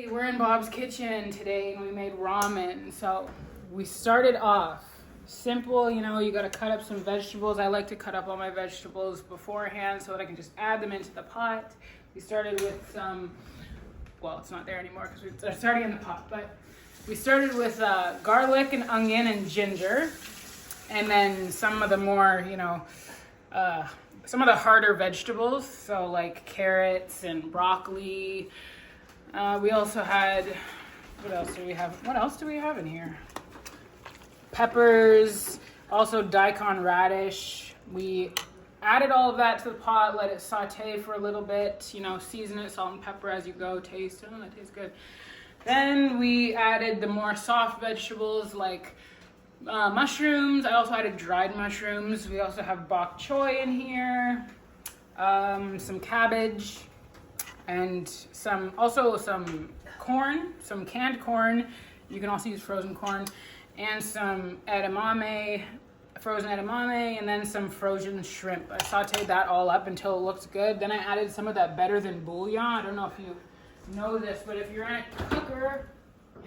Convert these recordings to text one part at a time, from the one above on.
We're in Bob's kitchen today and we made ramen. So we started off simple, you know, you gotta cut up some vegetables. I like to cut up all my vegetables beforehand so that I can just add them into the pot. We started with some, well, it's not there anymore because we're starting in the pot, but we started with garlic and onion and ginger, and then some of the more, you know, some of the harder vegetables, so like carrots and broccoli. We also had, what else do we have? What else do we have in here? Peppers, also daikon radish. We added all of that to the pot, let it saute for a little bit, you know, season it, salt and pepper as you go, taste. Oh, that tastes good. Then we added the more soft vegetables like mushrooms. I also added dried mushrooms. We also have bok choy in here, some cabbage, and some corn, some canned corn. You can also use frozen corn, and some edamame, frozen edamame, and then some frozen shrimp. I sauteed that all up until it looks good. Then I added some of that better than bouillon. I don't know if you know this, but if you're in a cooker,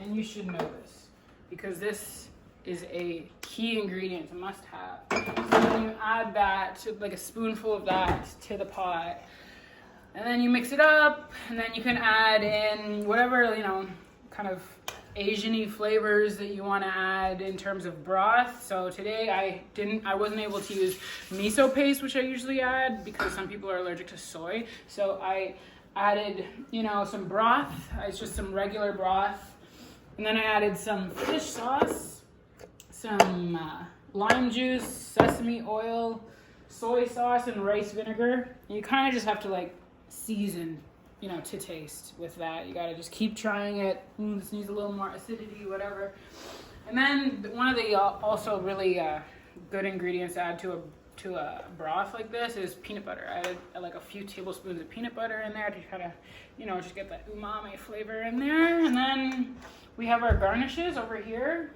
and you should know this, because this is a key ingredient, a must have. So then you add that, like a spoonful of that to the pot, and then you mix it up, and then you can add in whatever, you know, kind of Asian-y flavors that you want to add in terms of broth. So today I wasn't able to use miso paste, which I usually add because some people are allergic to soy. So I added, you know, some broth. It's just some regular broth. And then I added some fish sauce, some lime juice, sesame oil, soy sauce, and rice vinegar. And you kind of just have to like season, you know, to taste with that. You gotta just keep trying it. This needs a little more acidity, whatever. And then one of the also really good ingredients to add to a broth like this is peanut butter. I added like a few tablespoons of peanut butter in there to kind of, you know, just get that umami flavor in there. And then we have our garnishes over here.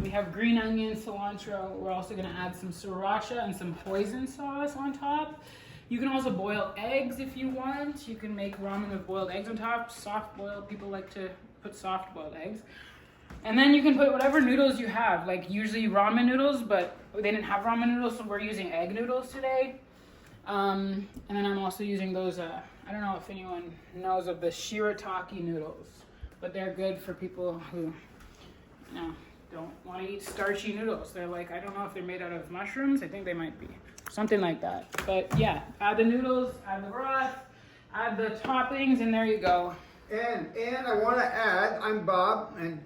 We have green onion, cilantro. We're also gonna add some sriracha and some hoisin sauce on top. You can also boil eggs if you want. You can make ramen with boiled eggs on top. Soft boiled, people like to put soft boiled eggs. And then you can put whatever noodles you have, like usually ramen noodles, but they didn't have ramen noodles, so we're using egg noodles today. And then I'm also using those, I don't know if anyone knows of the shirataki noodles, but they're good for people who, you know, don't want to eat starchy noodles. They're like, I don't know if they're made out of mushrooms. I think they might be. Something like that. But yeah, add the noodles, add the broth, add the toppings, and there you go. And I want to add, I'm Bob, and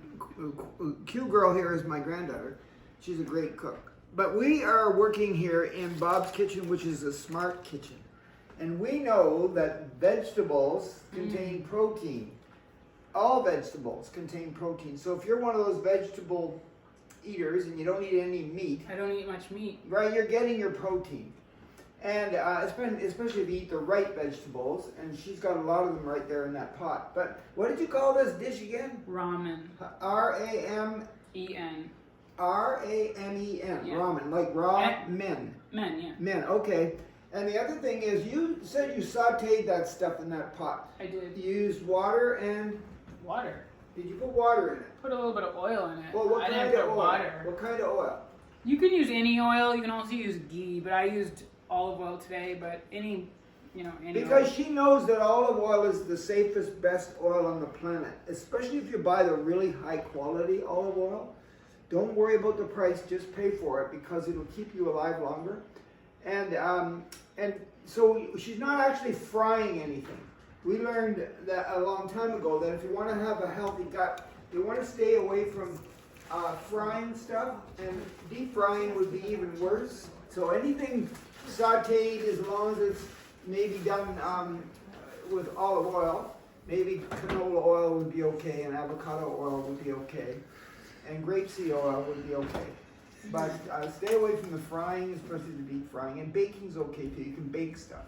Q girl here is my granddaughter. She's a great cook. But we are working here in Bob's kitchen, which is a smart kitchen. And we know that vegetables contain protein. All vegetables contain protein. So if you're one of those vegetable eaters and you don't eat any meat. I don't eat much meat. Right, you're getting your protein. And especially if you eat the right vegetables, and she's got a lot of them right there in that pot. But what did you call this dish again? Ramen. R-A-M-E-N. R-A-M-E-N. Yeah. Ramen, like raw men. Men, yeah. Men, okay. And the other thing is, you said you sauteed that stuff in that pot. I did. You used water and... Water. Did you put water in it? Put a little bit of oil in it. Well, what I kind didn't of put oil? water. What kind of oil? You can use any oil. You can also use ghee, but I used olive oil today. But any, you know, any Because oil. she knows that olive oil is the safest, best oil on the planet. Especially if you buy the really high quality olive oil. Don't worry about the price. Just pay for it because it'll keep you alive longer. And so she's not actually frying anything. We learned that a long time ago that if you want to have a healthy gut, you want to stay away from frying stuff, and deep frying would be even worse. So anything sauteed, as long as it's maybe done with olive oil, maybe canola oil would be okay, and avocado oil would be okay, and grapeseed oil would be okay. But stay away from the frying, especially the deep frying, and baking's okay too. You can bake stuff.